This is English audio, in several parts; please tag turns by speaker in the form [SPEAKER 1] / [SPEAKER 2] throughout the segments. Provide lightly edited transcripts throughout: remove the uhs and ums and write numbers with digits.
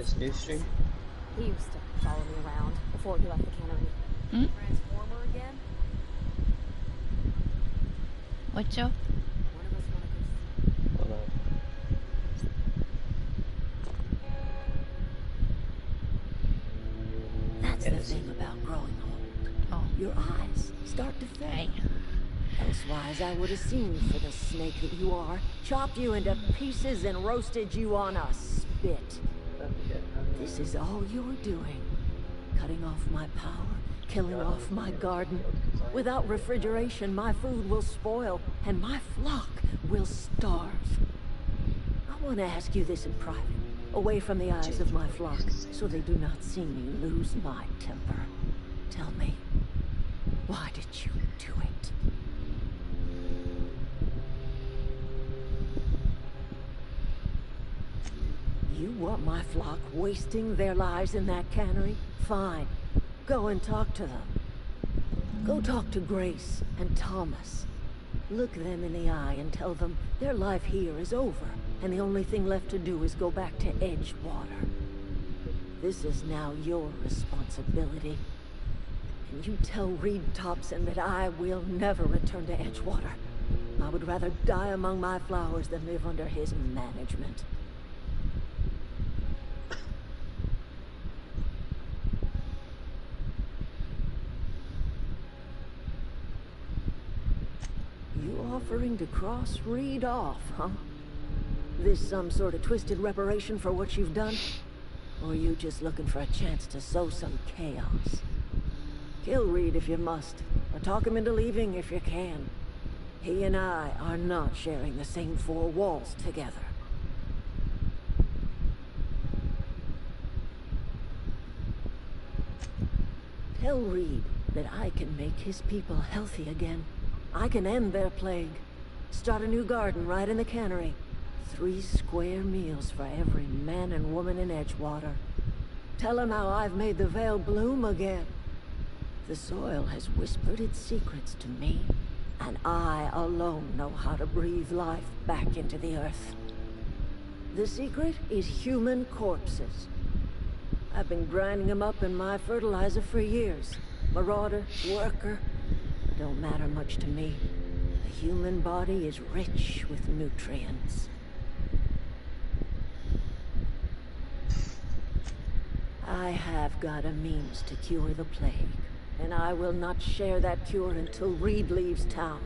[SPEAKER 1] This new stream?
[SPEAKER 2] He used to follow me around before he left the cannery. Transformer again?
[SPEAKER 3] What's up?
[SPEAKER 2] One of us wanna go
[SPEAKER 1] Hold on.
[SPEAKER 4] That's the thing about growing old.
[SPEAKER 3] Oh,
[SPEAKER 4] Your eyes start to
[SPEAKER 3] hey.
[SPEAKER 4] fade. Elsewise, I would have seen for the snake that you are, chopped you into pieces and roasted you on a spit. This is all you're doing. Cutting off my power, killing off my garden. Without refrigeration, my food will spoil, and my flock will starve. I want to ask you this in private, away from the eyes of my flock, so they do not see me lose my temper. Tell me, why did you do it? You want my flock wasting their lives in that cannery? Fine. Go and talk to them. Go talk to Grace and Thomas. Look them in the eye and tell them their life here is over, and the only thing left to do is go back to Edgewater. This is now your responsibility. And you tell Reed Thompson that I will never return to Edgewater. I would rather die among my flowers than live under his management. You offering to cross Reed off, huh? This some sort of twisted reparation for what you've done? Or are you just looking for a chance to sow some chaos? Kill Reed if you must, or talk him into leaving if you can. He and I are not sharing the same four walls together. Tell Reed that I can make his people healthy again. I can end their plague. Start a new garden right in the cannery. 3 square meals for every man and woman in Edgewater. Tell him how I've made the Vale bloom again. The soil has whispered its secrets to me, and I alone know how to breathe life back into the earth. The secret is human corpses. I've been grinding them up in my fertilizer for years. Marauder, worker, don't matter much to me. The human body is rich with nutrients. I have got a means to cure the plague, and I will not share that cure until Reed leaves town.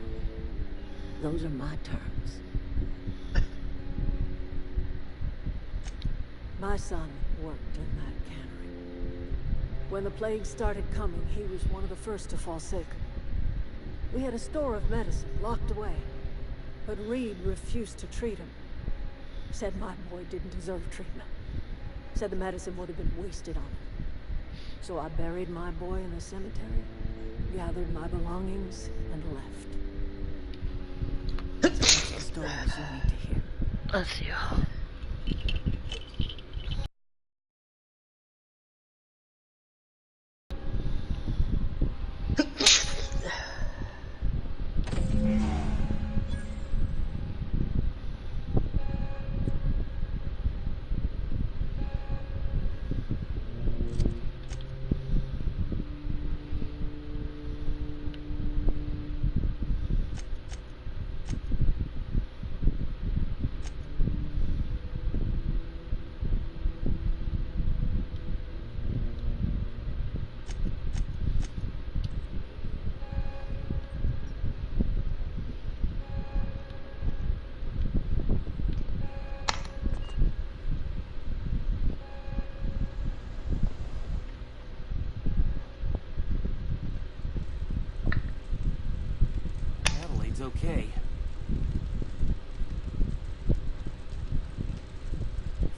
[SPEAKER 4] Those are my terms. My son worked in that cannery. When the plague started coming, he was one of the first to fall sick. We had a store of medicine locked away, but Reed refused to treat him. Said my boy didn't deserve treatment. Said the medicine would have been wasted on him. So I buried my boy in the cemetery, gathered my belongings, and left. So that's the stories you need to hear.
[SPEAKER 3] Bless you.
[SPEAKER 5] Adelaide's okay.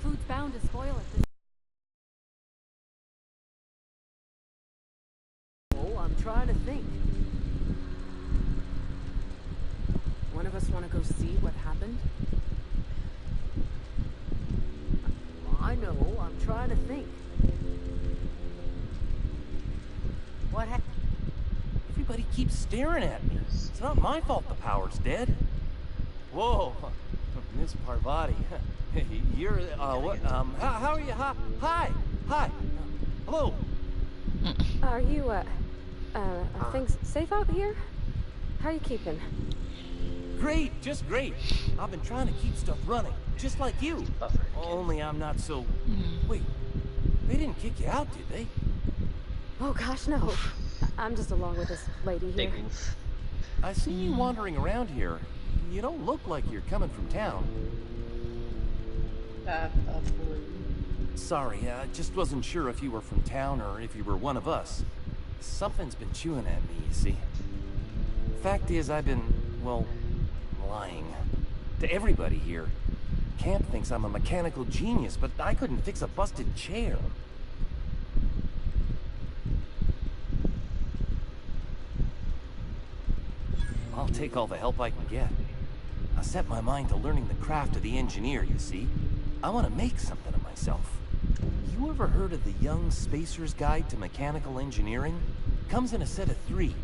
[SPEAKER 2] Food's bound to spoil at this.
[SPEAKER 4] Oh, I'm trying to think.
[SPEAKER 2] One of us want to go see what happened?
[SPEAKER 4] I know, I'm trying to think.
[SPEAKER 2] What happened?
[SPEAKER 5] Everybody keeps staring at me. It's not my fault the power's dead. Whoa, Miss Parvati. Hey, you're, what, how are you? Hi! Hi! Hello!
[SPEAKER 2] Are you, are things safe out here? How are you keeping?
[SPEAKER 5] Great, just great. I've been trying to keep stuff running, just like you. Only I'm not so... Wait, they didn't kick you out, did they?
[SPEAKER 2] Oh gosh, no. I'm just along with this lady here.
[SPEAKER 1] Big oof.
[SPEAKER 5] I see you wandering around here. You don't look like you're coming from town. Sorry, I just wasn't sure if you were from town or if you were one of us. Something's been chewing at me, you see. Fact is, I've been, well, lying. To everybody here. Camp thinks I'm a mechanical genius, but I couldn't fix a busted chair. I'll take all the help I can get. I set my mind to learning the craft of the engineer, you see. I want to make something of myself. You ever heard of the Young Spacer's Guide to Mechanical Engineering? Comes in a set of 3.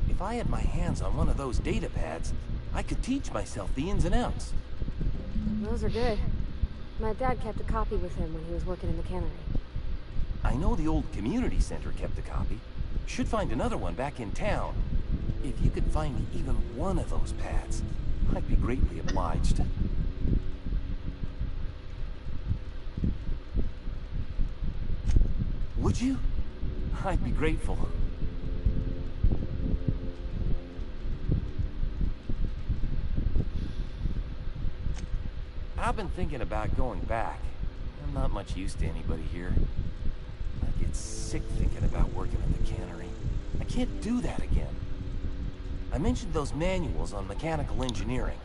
[SPEAKER 5] If I had my hands on one of those data pads, I could teach myself the ins and outs.
[SPEAKER 2] Those are good. My dad kept a copy with him when he was working in the cannery.
[SPEAKER 5] I know the old community center kept a copy. Should find another one back in town. If you could find me even one of those pads, I'd be greatly obliged. Would you? I'd be grateful. I've been thinking about going back. I'm not much use to anybody here. I get sick thinking about working at the cannery. I can't do that again. I mentioned those manuals on mechanical engineering.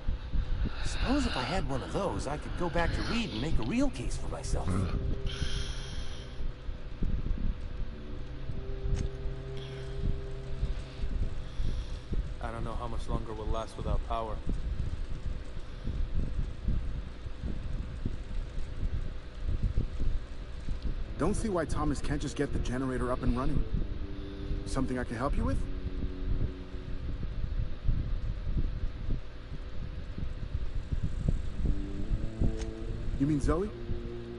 [SPEAKER 5] Suppose if I had one of those, I could go back to Reed and make a real case for myself.
[SPEAKER 6] I don't know how much longer we'll last without power.
[SPEAKER 7] Don't see why Thomas can't just get the generator up and running. Something I can help you with? You mean Zoe?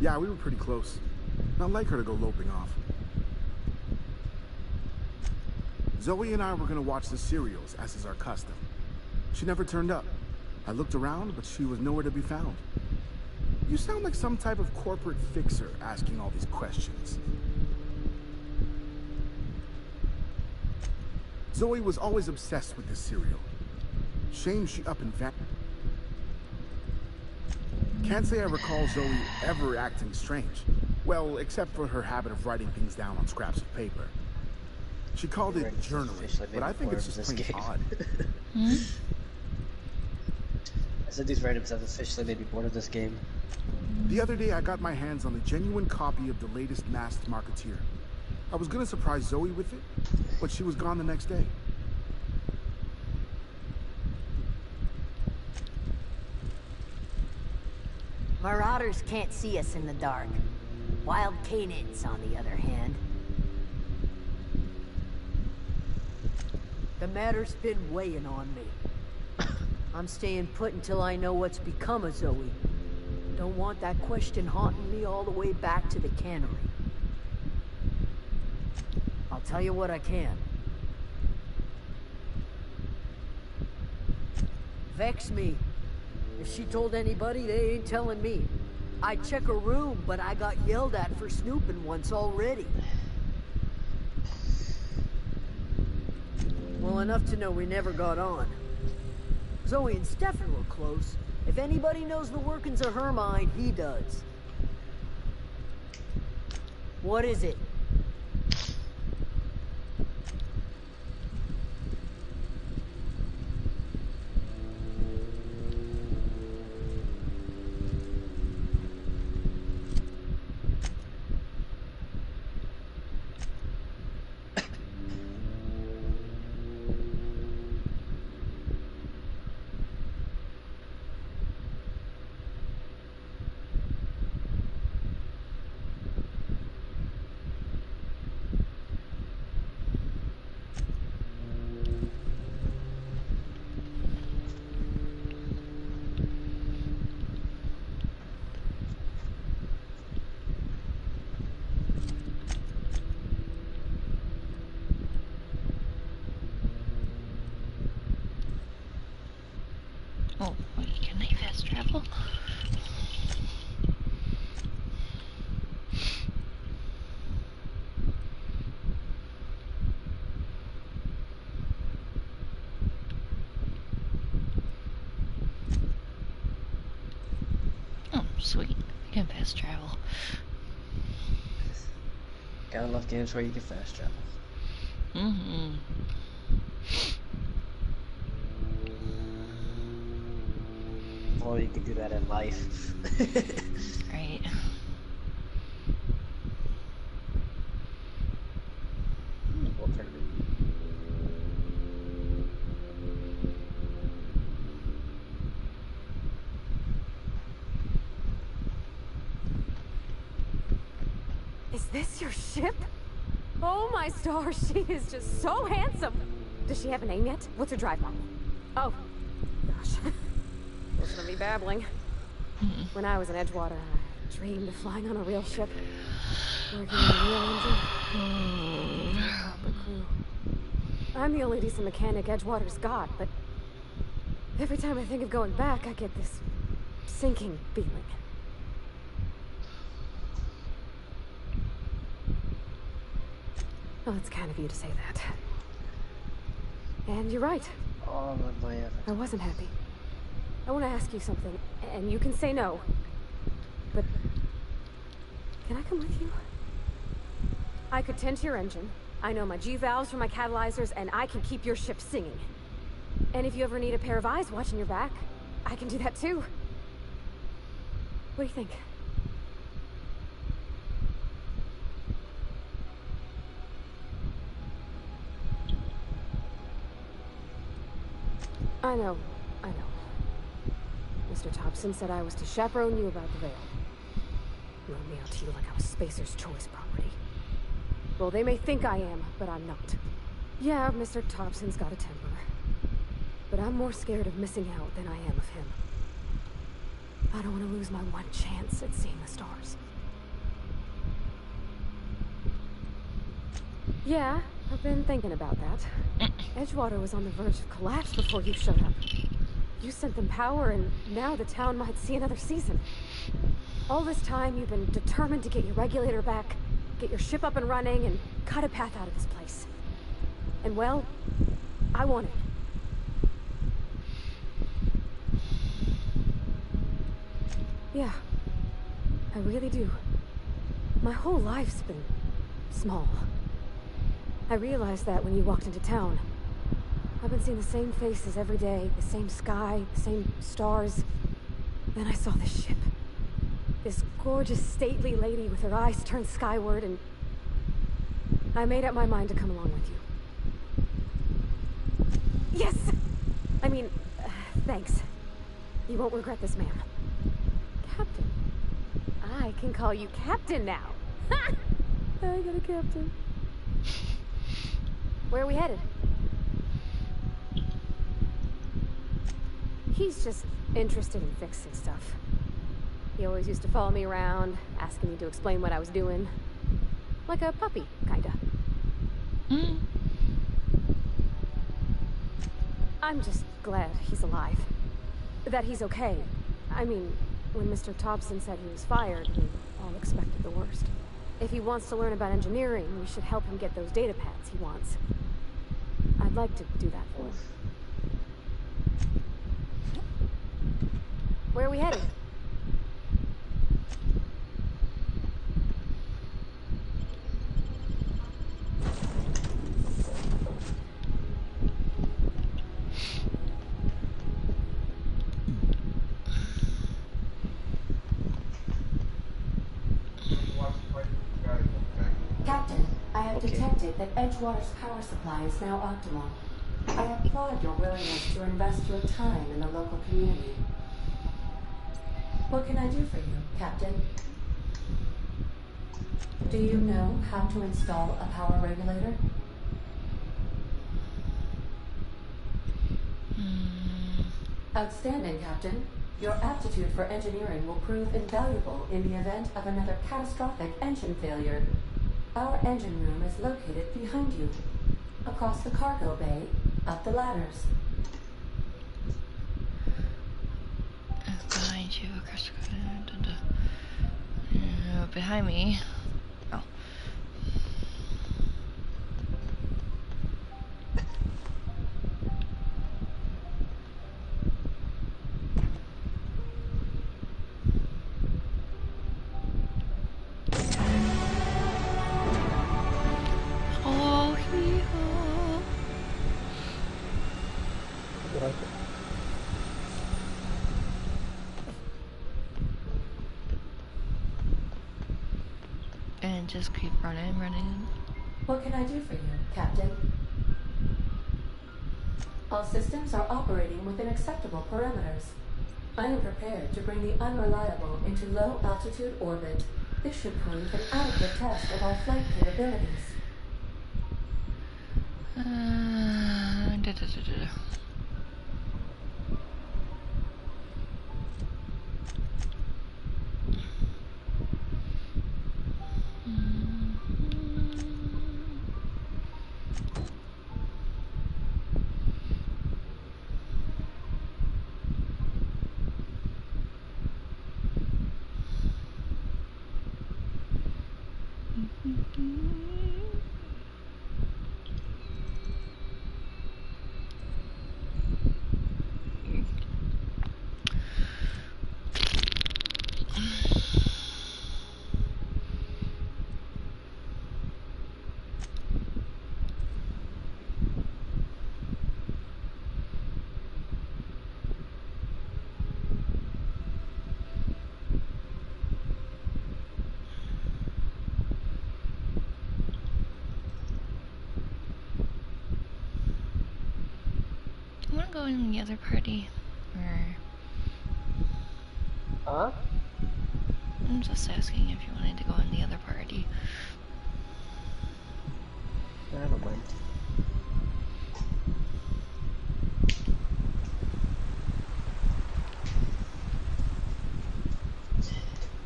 [SPEAKER 7] Yeah, we were pretty close. Not like her to go loping off. Zoe and I were gonna watch the serials, as is our custom. She never turned up. I looked around, but she was nowhere to be found. You sound like some type of corporate fixer asking all these questions. Zoe was always obsessed with this serial. Shame she up and vanished. Can't say I recall Zoe ever acting strange. Well, except for her habit of writing things down on scraps of paper. She called it journaling, but I think it's just plain odd.
[SPEAKER 1] I said these randoms have officially made me bored of this game.
[SPEAKER 7] The other day, I got my hands on a genuine copy of the latest Masked Marketeer. I was gonna surprise Zoe with it, but she was gone the next day.
[SPEAKER 4] Marauders can't see us in the dark. Wild Canids, on the other hand.
[SPEAKER 8] The matter's been weighing on me. I'm staying put until I know what's become of Zoe. Don't want that question haunting me all the way back to the cannery. I'll tell you what I can. Vex me. If she told anybody, they ain't telling me. I'd check her room, but I got yelled at for snooping once already. Well, enough to know we never got on. Zoe and Stefan were close. If anybody knows the workings of her mind, he does. What is it?
[SPEAKER 3] sweet. I can fast travel.
[SPEAKER 1] Gotta love games where you can fast travel.
[SPEAKER 3] Mm-hmm.
[SPEAKER 1] Well, you can do that in life.
[SPEAKER 3] Right.
[SPEAKER 2] Is this your ship? Oh my stars, she is just so handsome. Does she have a name yet? What's her drive model? Oh, gosh. Listen to me babbling. When I was in Edgewater, I dreamed of flying on a real ship. Working on a real engine. Proper crew. I'm the only decent mechanic Edgewater's got, but every time I think of going back, I get this sinking feeling. Well, it's kind of you to say that. And you're right.
[SPEAKER 1] All of my effort.
[SPEAKER 2] I wasn't happy. I want to ask you something, and you can say no. But can I come with you? I could tend to your engine. I know my G-valves for my catalyzers, and I can keep your ship singing. And if you ever need a pair of eyes watching your back, I can do that too. What do you think? I know. Mr. Thompson said I was to chaperone you about the Veil. Loaned me out to you like I was Spacer's choice property. Well, they may think I am, but I'm not. Yeah, Mr. Thompson's got a temper. But I'm more scared of missing out than I am of him. I don't want to lose my one chance at seeing the stars. Yeah, I've been thinking about that. Edgewater was on the verge of collapse before you showed up. You sent them power, and now the town might see another season. All this time, you've been determined to get your regulator back, get your ship up and running, and cut a path out of this place. And well, I want it. Yeah, I really do. My whole life's been small. I realized that when you walked into town. I've been seeing the same faces every day, the same sky, the same stars. Then I saw this ship. This gorgeous, stately lady with her eyes turned skyward, and I made up my mind to come along with you. Yes! I mean, thanks. You won't regret this, ma'am. Captain. I can call you Captain now. Ha! I got a captain. Where are we headed? He's just interested in fixing stuff. He always used to follow me around, asking me to explain what I was doing. Like a puppy, kinda. I'm just glad he's alive. That he's okay. I mean, when Mr. Thompson said he was fired, we all expected the worst. If he wants to learn about engineering, we should help him get those data pads he wants. I'd like to do that for him. Where are we headed?
[SPEAKER 9] Captain, I have detected that Edgewater's power supply is now optimal. I applaud your willingness to invest your time in the local community. What can I do for you, Captain? Do you know how to install a power regulator? Outstanding, Captain. Your aptitude for engineering will prove invaluable in the event of another catastrophic engine failure. Our engine room is located behind you, across the cargo bay, up the ladders.
[SPEAKER 3] Behind you, across the behind me. Oh. And just keep running.
[SPEAKER 9] What can I do for you, Captain? All systems are operating within acceptable parameters. I am prepared to bring the unreliable into low-altitude orbit. This should prove an adequate test of our flight capabilities.
[SPEAKER 3] I want to go in the other party. Or...
[SPEAKER 1] Huh?
[SPEAKER 3] I'm just asking if you wanted to go in the other party.
[SPEAKER 1] I don't mind.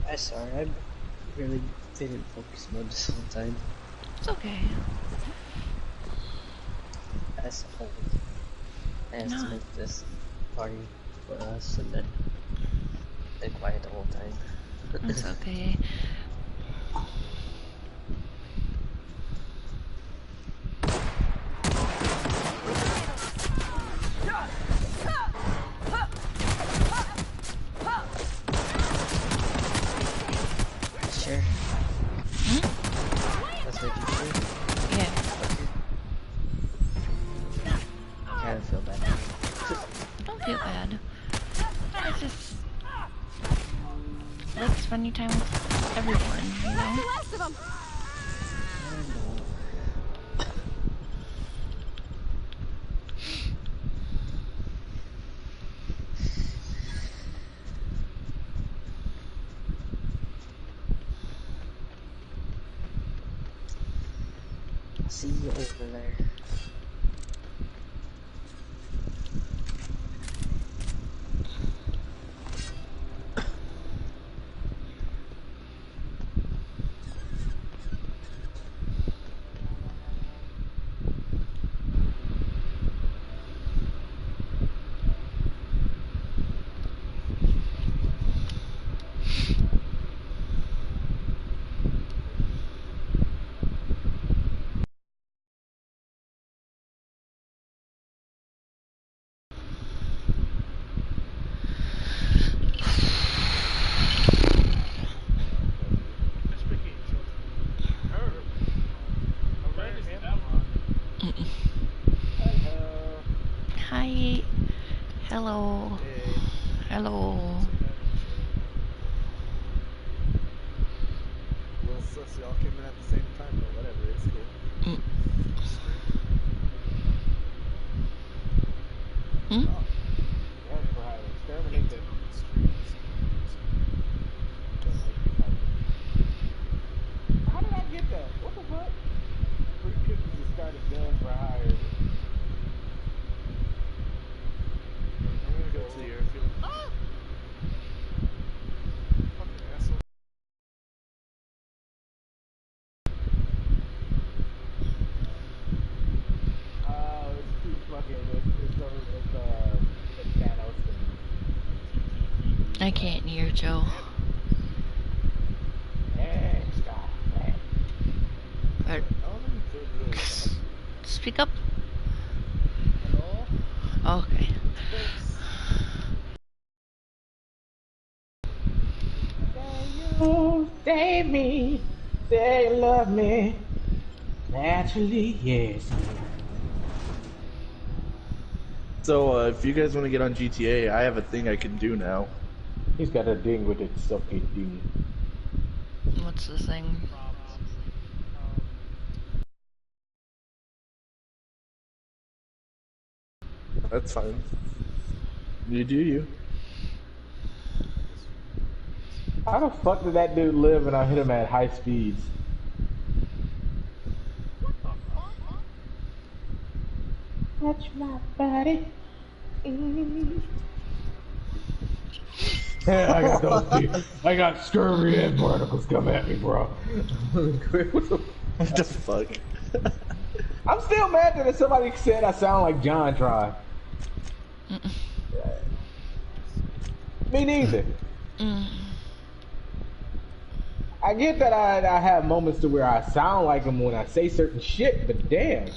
[SPEAKER 1] I'm sorry, I've really been in focus mode this whole time.
[SPEAKER 3] It's okay.
[SPEAKER 1] As always. I have to make this party for us and then been quiet the whole time.
[SPEAKER 3] It's okay.
[SPEAKER 1] Sure. That's what you do?
[SPEAKER 3] Yeah.
[SPEAKER 1] I kind of feel bad now.
[SPEAKER 3] Don't feel bad. I just like spending time with everyone, you know?
[SPEAKER 2] The last of them!
[SPEAKER 1] See you over there.
[SPEAKER 3] Hi. Hello. Hello.
[SPEAKER 6] Well, sus, y'all came in at the same time, but whatever, it's cool.
[SPEAKER 3] Hmm?
[SPEAKER 6] Oh, yeah, for hire. Exterminate them. How did I get that? What the fuck? Free cookies to start a gun for hire. I'm gonna go to the airfield. Ah! Fucking asshole. It's too fucking, it's Thanos thing.
[SPEAKER 3] I can't hear Joe. But speak up.
[SPEAKER 6] Hello?
[SPEAKER 3] Okay.
[SPEAKER 6] You save me, say you love me, naturally, yes.
[SPEAKER 10] So, if you guys want to get on GTA, I have a thing I can do now.
[SPEAKER 6] He's got a ding with it, suck it ding.
[SPEAKER 3] What what's the thing?
[SPEAKER 10] That's fine. You do you.
[SPEAKER 6] How the fuck did that dude live and I hit him at high speeds? Touch my body. Yeah, I got those people. I got scurvy and barnacles come at me, bro.
[SPEAKER 10] What the fuck?
[SPEAKER 6] I'm still mad that somebody said I sound like John Try. Me neither. I get that I have moments to where I sound like him when I say certain shit, but damn.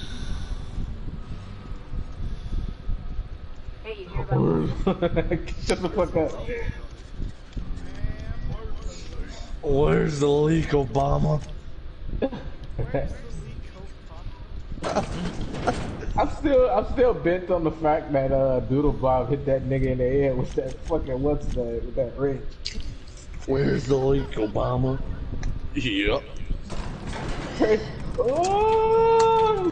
[SPEAKER 2] Hey, you hear about
[SPEAKER 6] Shut the fuck up.
[SPEAKER 10] Where's the leak, Obama?
[SPEAKER 6] I'm still bent on the fact that Doodle Bob hit that nigga in the head with that fucking with that wrench.
[SPEAKER 10] Where's the leak, Obama? Yep.
[SPEAKER 6] Oh!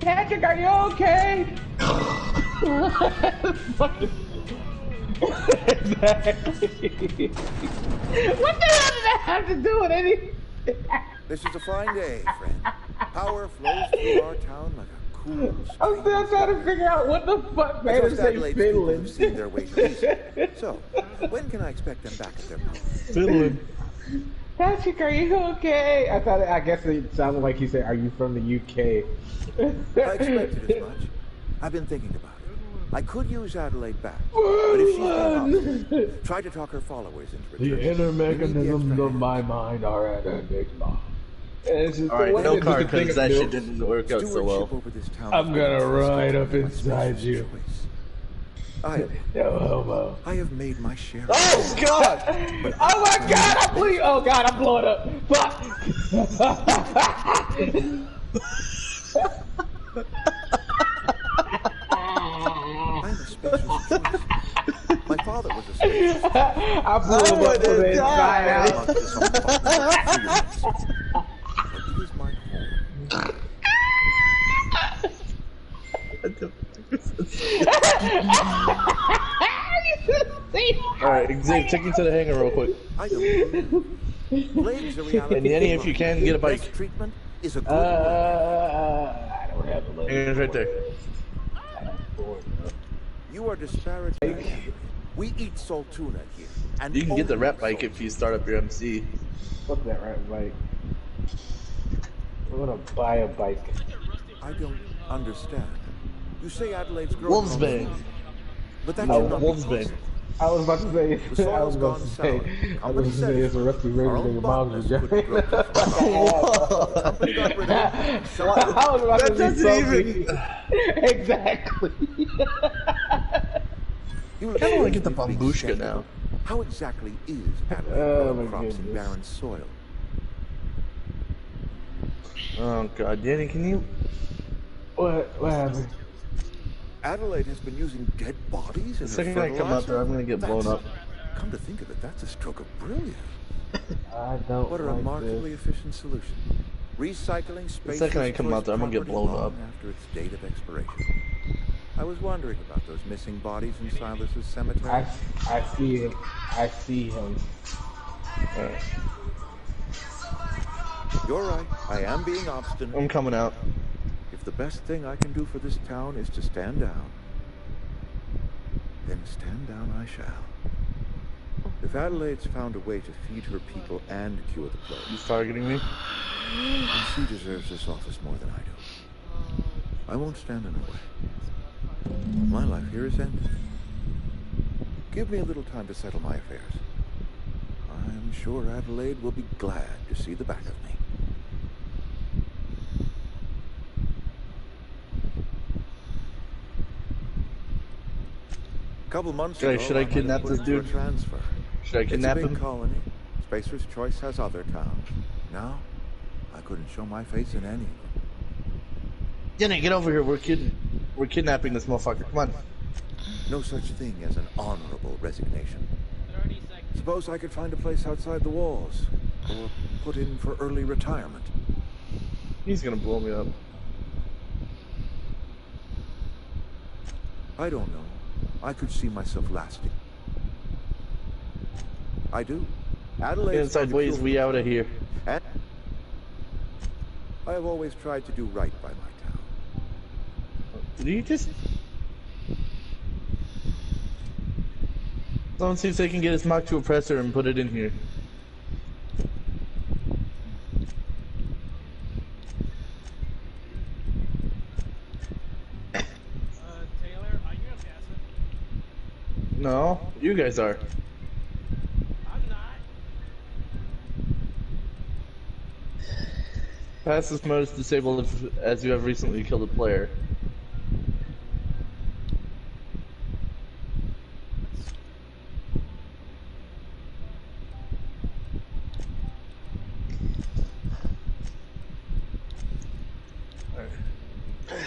[SPEAKER 6] Patrick, are you okay? Exactly. What the hell did that have to do with anything?
[SPEAKER 11] This is a fine day, friend. Power flows through our town like a cool stream.
[SPEAKER 6] I'm still trying to figure out what the fuck made him say Finland.
[SPEAKER 11] Seen their way to East. So, when can I expect them back at their post?
[SPEAKER 10] Finland.
[SPEAKER 6] Patrick, are you okay? I guess it sounded like he said, "Are you from the UK?"
[SPEAKER 11] I expected as much. I've been thinking about it. I could use Adelaide back, but if she's been up, try to talk her followers into returning.
[SPEAKER 6] The inner mechanisms of my mind are at an enigma.
[SPEAKER 10] Alright, no car because that shit didn't work out so well.
[SPEAKER 6] I'm gonna ride up inside you.
[SPEAKER 11] No
[SPEAKER 6] homo.
[SPEAKER 11] I have made my share.
[SPEAKER 10] Oh god!
[SPEAKER 6] Oh my god! Oh god! I'm blowing up. Fuck!
[SPEAKER 11] I'm a spacer's choice. My father was a spacer.
[SPEAKER 6] I blew him up from the inside out.
[SPEAKER 11] Here's my home.
[SPEAKER 10] Alright, Xavier, take me to the hangar real quick.
[SPEAKER 11] I don't Blade's a reality.
[SPEAKER 10] And Yenny, if you can, get a bike.
[SPEAKER 11] Treatment is a good
[SPEAKER 6] I don't have a leg.
[SPEAKER 10] Hangar's right there.
[SPEAKER 11] You are disparaging. We eat salt tuna here. And
[SPEAKER 10] You can get the
[SPEAKER 11] only
[SPEAKER 10] rep bike if you start up your MC.
[SPEAKER 6] Fuck that rap bike. I'm gonna buy a bike.
[SPEAKER 11] I don't understand. You say Adelaide's growing.
[SPEAKER 10] Wolfsbane.
[SPEAKER 11] But that
[SPEAKER 10] No,
[SPEAKER 11] should not be
[SPEAKER 10] Wolfsbane.
[SPEAKER 11] possible.
[SPEAKER 6] I was about to say.
[SPEAKER 11] The soil's gone sour. Company said
[SPEAKER 6] it's a rusty razor
[SPEAKER 11] our
[SPEAKER 6] that
[SPEAKER 11] own
[SPEAKER 6] your mom's
[SPEAKER 11] botanist
[SPEAKER 6] vagina.
[SPEAKER 11] couldn't grow Company got rid of it.
[SPEAKER 6] I was about to
[SPEAKER 10] That
[SPEAKER 6] say
[SPEAKER 10] doesn't
[SPEAKER 6] something. Exactly.
[SPEAKER 11] You
[SPEAKER 10] I kind of want to get the Bambushka now.
[SPEAKER 11] How exactly is Adelaide
[SPEAKER 6] Oh,
[SPEAKER 11] growing
[SPEAKER 6] my
[SPEAKER 11] crops in
[SPEAKER 6] goodness.
[SPEAKER 11] barren soil?
[SPEAKER 10] Oh god, Yenny, can you...
[SPEAKER 6] What happened?
[SPEAKER 11] Adelaide has been using dead bodies
[SPEAKER 10] The
[SPEAKER 11] as
[SPEAKER 10] second I come out there, I'm gonna get blown up.
[SPEAKER 11] Come to think of it, that's a stroke of brilliance.
[SPEAKER 6] I don't
[SPEAKER 11] What a
[SPEAKER 6] like
[SPEAKER 11] remarkably
[SPEAKER 6] this.
[SPEAKER 11] efficient solution. Recycling space.
[SPEAKER 10] second I come out there, I'm gonna get blown up.
[SPEAKER 11] After its date of expiration. I was wondering about those missing bodies in Silas's cemetery.
[SPEAKER 6] I see him. I see him.
[SPEAKER 10] Alright.
[SPEAKER 11] You're right. I am being obstinate.
[SPEAKER 10] I'm coming out.
[SPEAKER 11] If the best thing I can do for this town is to stand down, then stand down I shall. If Adelaide's found a way to feed her people and cure the plague,
[SPEAKER 10] He's targeting me.
[SPEAKER 11] then she deserves this office more than I do. I won't stand in her way. My life here is ended. Give me a little time to settle my affairs. I'm sure Adelaide will be glad to see the back of me. A couple months
[SPEAKER 10] Guys,
[SPEAKER 11] ago,
[SPEAKER 10] should I
[SPEAKER 11] went
[SPEAKER 10] kidnap
[SPEAKER 11] in for
[SPEAKER 10] this dude?
[SPEAKER 11] a transfer.
[SPEAKER 10] Should I kidnap
[SPEAKER 11] It's a big
[SPEAKER 10] him?
[SPEAKER 11] colony. Spacer's Choice has other towns. Now, I couldn't show my face in any of them.
[SPEAKER 10] Yenny, get over here. We're kidnapping this motherfucker. Come on.
[SPEAKER 11] No such thing as an honorable resignation. Suppose I could find a place outside the walls, or put in for early retirement.
[SPEAKER 10] He's gonna blow me up.
[SPEAKER 11] I don't know. I could see myself lasting. I do. Adelaide.
[SPEAKER 10] Inside ways, we out of here.
[SPEAKER 11] And I have always tried to do right by my town.
[SPEAKER 10] Did you just... Someone see if they can get his Mach 2 oppressor and put it in here.
[SPEAKER 12] Taylor, are you assassin?
[SPEAKER 10] No, you guys are.
[SPEAKER 12] I'm not.
[SPEAKER 10] Passive mode is disabled as you have recently killed a player.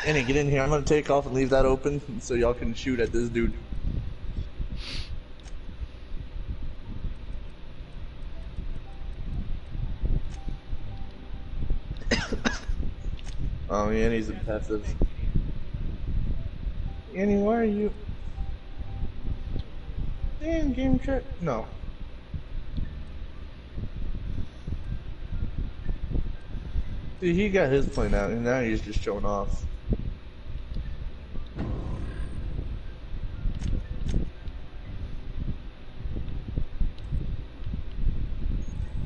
[SPEAKER 10] Annie, get in here. I'm gonna take off and leave that open so y'all can shoot at this dude. Oh, Annie's passive. Annie, why are you? Damn, game check. No. See, he got his plane out, and now he's just showing off.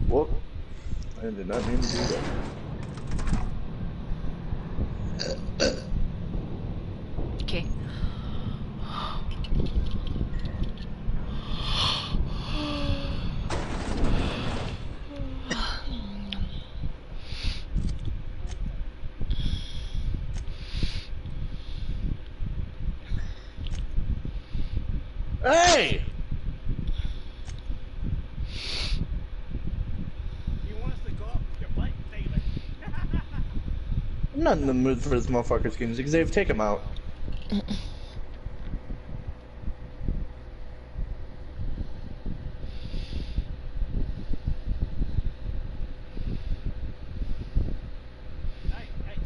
[SPEAKER 10] Whoop. I did not mean to do that.
[SPEAKER 3] Okay.
[SPEAKER 10] Hey!
[SPEAKER 12] You want us to go up your butt, Taylor?
[SPEAKER 10] I'm not in the mood for this motherfucker's games. Xavier, take him out.
[SPEAKER 12] Hey,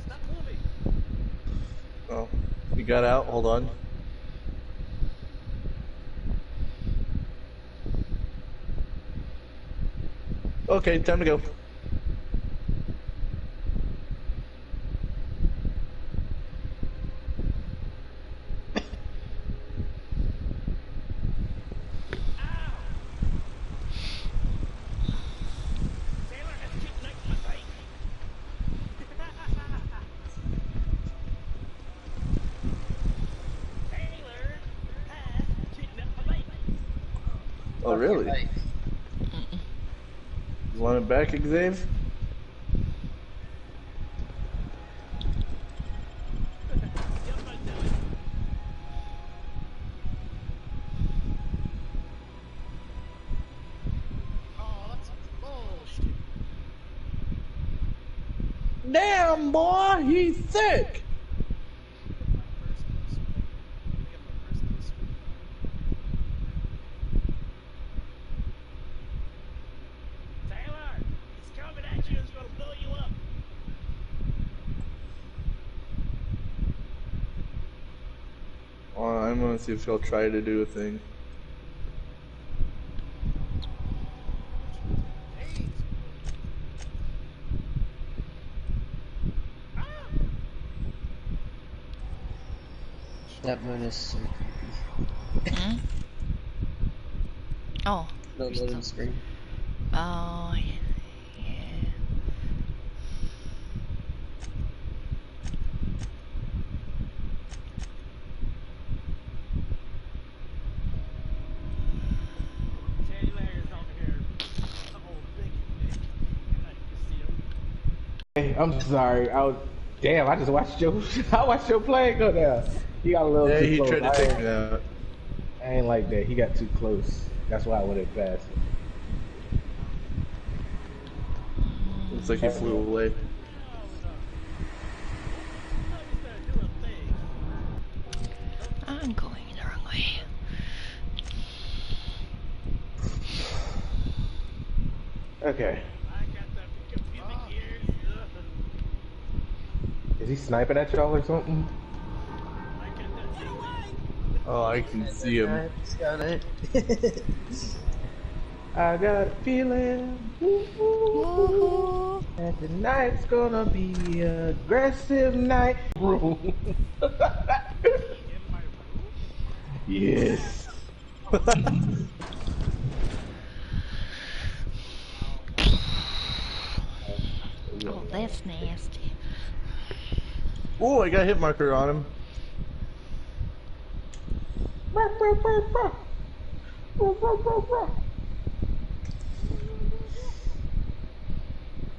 [SPEAKER 12] stop moving.
[SPEAKER 10] Oh, you got out? Hold on. Okay, time to go. Oh, really? You want it back, Xavier? Damn, boy, he's sick. I'm gonna see if he'll try to do a thing.
[SPEAKER 1] That moon is so creepy.
[SPEAKER 3] Hmm? Oh.
[SPEAKER 1] The loading screen.
[SPEAKER 3] Oh, yeah.
[SPEAKER 6] Hey, I'm sorry. Damn, I just watched your I watched your plane go down. He got a little
[SPEAKER 10] Yeah,
[SPEAKER 6] too
[SPEAKER 10] he
[SPEAKER 6] close.
[SPEAKER 10] tried to take me out.
[SPEAKER 6] I ain't like that. He got too close. That's why I went in fast.
[SPEAKER 10] Looks like he flew away.
[SPEAKER 3] I'm going the wrong way.
[SPEAKER 6] Is he sniping at y'all or something?
[SPEAKER 10] Oh, I can see him.
[SPEAKER 1] It's got it.
[SPEAKER 6] I got a feeling that tonight's gonna be an aggressive night. Yes.
[SPEAKER 3] Oh, that's nasty.
[SPEAKER 10] Oh, I got a hit marker on him.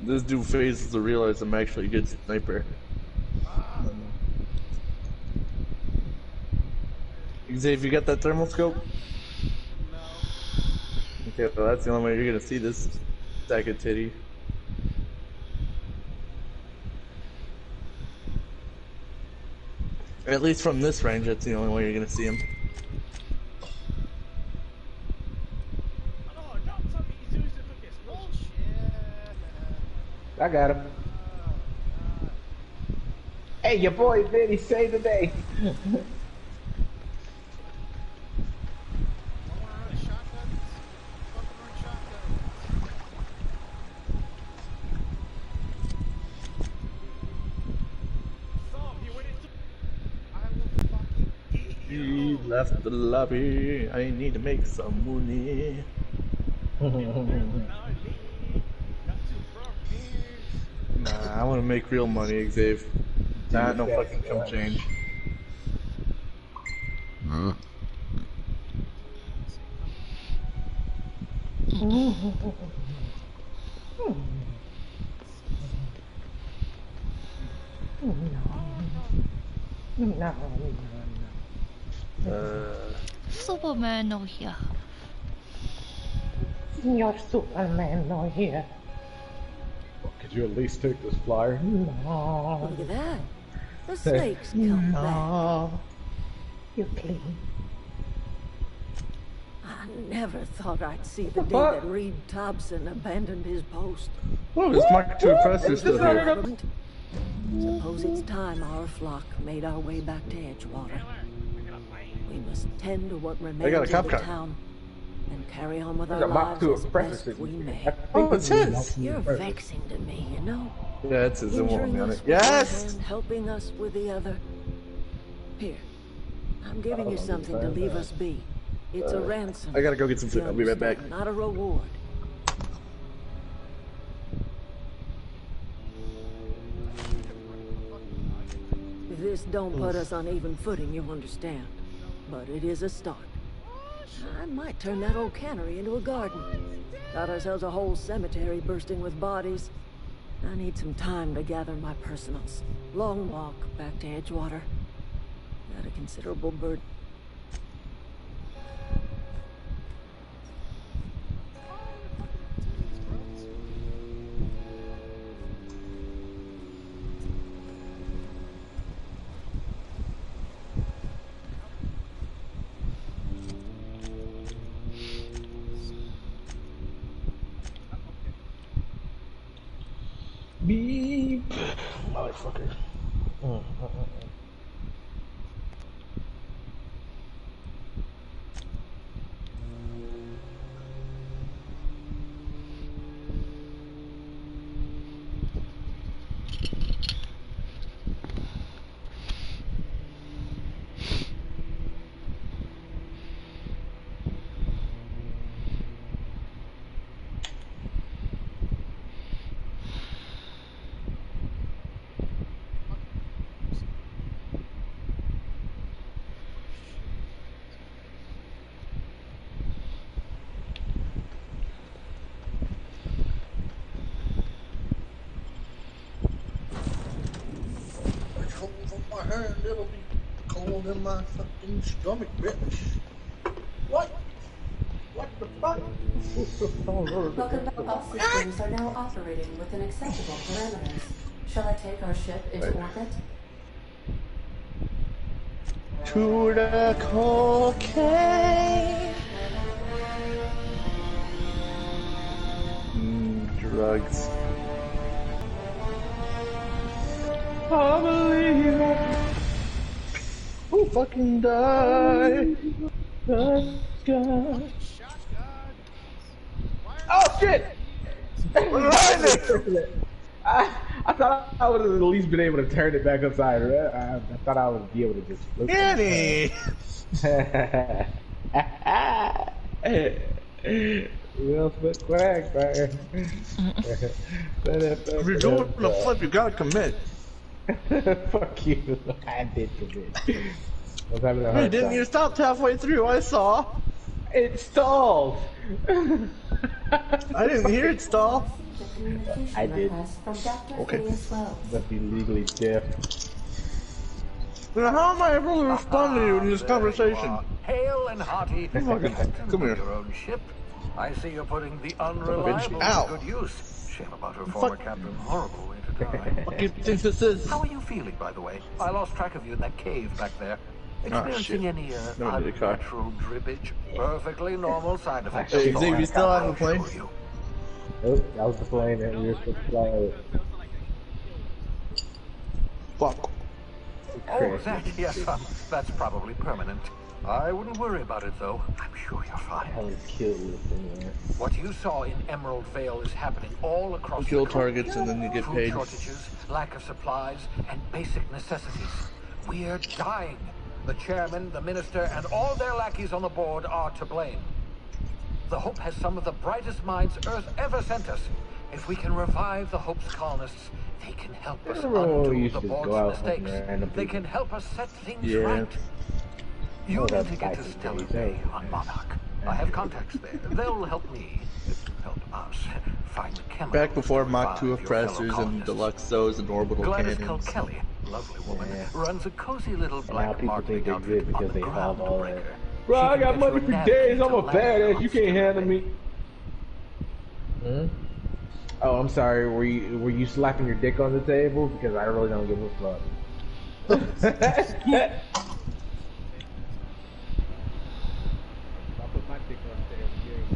[SPEAKER 10] This dude fails to realize I'm actually a good sniper. Xavier, you got that thermal scope? No. Okay, well that's the only way you're gonna see this stack of titty. At least from this range, that's the only way you're gonna see him.
[SPEAKER 6] I got him. Hey, your boy Vinny saved the day.
[SPEAKER 10] He left the lobby. I need to make some money. Nah, I want to make real money, Xavier. Not no fucking chump change.
[SPEAKER 3] Superman no here.
[SPEAKER 6] Your Superman no here. Could you at least take this flyer? No.
[SPEAKER 4] Look at that. The snakes come back.
[SPEAKER 6] You're clean.
[SPEAKER 4] I never thought I'd see the day that Reed Thompson abandoned his post.
[SPEAKER 10] Oh, this Mark II Oppressor's still here.
[SPEAKER 4] Suppose it's time our flock made our way back to Edgewater. We must tend to what remains of the town and carry on with our lives as best we may.
[SPEAKER 10] Oh, it's his!
[SPEAKER 4] You're vexing to me, you know?
[SPEAKER 10] Yeah, it's his.
[SPEAKER 4] Injuring us with
[SPEAKER 10] Yes!
[SPEAKER 4] one hand, helping us with the other. Here, I'm giving you something to leave us be. It's a ransom.
[SPEAKER 10] I gotta go get some food. I'll be right back.
[SPEAKER 4] Not a reward. This don't put us on even footing, you understand. But it is a start. I might turn that old cannery into a garden. Got ourselves a whole cemetery bursting with bodies. I need some time to gather my personals. Long walk back to Edgewater. Got a considerable burden.
[SPEAKER 6] Beep. Motherfucker.
[SPEAKER 10] It'll be cold in my fucking stomach, bitch. What? What the fuck?
[SPEAKER 9] Welcome back. All systems are now operating within acceptable parameters. Shall I take our ship into orbit?
[SPEAKER 10] To the cocaine. Drugs. I believe I... Who fucking died? Oh shit! I thought I would have at least been able to turn it back upside. I thought I would be able to just flip
[SPEAKER 13] Annie!
[SPEAKER 6] Will Smith quack, man.
[SPEAKER 10] If you're doing a flip, you gotta commit.
[SPEAKER 6] Fuck you. I did commit. What's happening?
[SPEAKER 10] Hey, didn't you stop halfway through? I saw.
[SPEAKER 6] It stalled.
[SPEAKER 10] I didn't hear it stall.
[SPEAKER 6] I did.
[SPEAKER 10] Okay.
[SPEAKER 6] Must be legally deaf.
[SPEAKER 10] Now, how am I able to respond to you in this conversation?
[SPEAKER 11] Hail and hearty.
[SPEAKER 10] Come here.
[SPEAKER 11] Your own ship. I see you're putting the unreliable to good use. Shame about her former captain. Horrible way to die.
[SPEAKER 10] What do you think this is?
[SPEAKER 11] How are you feeling, by the way? I lost track of you in that cave back there. Experiencing any unnatural drippage? Perfectly normal side effects.
[SPEAKER 10] Hey, Xavier, you still on the plane?
[SPEAKER 6] Oh, that was the plane that we were supposed to fly with.
[SPEAKER 10] Fuck.
[SPEAKER 11] Oh, that, yes, that's probably permanent. I wouldn't worry about it, though. I'm sure you're fine.
[SPEAKER 6] I would kill you anywhere.
[SPEAKER 11] What you saw in Emerald Vale is happening all across
[SPEAKER 10] Kill
[SPEAKER 11] the country.
[SPEAKER 10] targets and then you get
[SPEAKER 11] Food
[SPEAKER 10] paid.
[SPEAKER 11] shortages, lack of supplies, and basic necessities. We're dying. The chairman, the minister, and all their lackeys on the board are to blame. The Hope has some of the brightest minds Earth ever sent us. If we can revive the Hope's colonists, they can help us undo the board's mistakes. They can help us set things right. You need to get to Stellar Bay on Monarch. I have contacts there. They'll help me, help us, find the chemicals.
[SPEAKER 10] Back before
[SPEAKER 11] to
[SPEAKER 10] Mach 2
[SPEAKER 11] revive your fellow
[SPEAKER 10] oppressors and
[SPEAKER 11] colonists.
[SPEAKER 10] deluxe zoes and orbital
[SPEAKER 11] Gladys
[SPEAKER 10] cannons.
[SPEAKER 11] Kilkelly, lovely woman, runs a cozy little
[SPEAKER 6] And now
[SPEAKER 11] black
[SPEAKER 6] people
[SPEAKER 11] marketing
[SPEAKER 6] think they're
[SPEAKER 11] outfit
[SPEAKER 6] good
[SPEAKER 11] on
[SPEAKER 6] because
[SPEAKER 11] the
[SPEAKER 6] they have all that.
[SPEAKER 11] Groundbreaker.
[SPEAKER 6] Bro, I
[SPEAKER 11] She
[SPEAKER 6] got
[SPEAKER 11] can
[SPEAKER 6] money
[SPEAKER 11] get
[SPEAKER 6] for
[SPEAKER 11] you
[SPEAKER 6] days. I'm a
[SPEAKER 11] navigated to
[SPEAKER 6] badass. You
[SPEAKER 11] landmarks.
[SPEAKER 6] can't handle me. Hmm? Oh, I'm sorry. Were you slapping your dick on the table? Because I really don't give a fuck.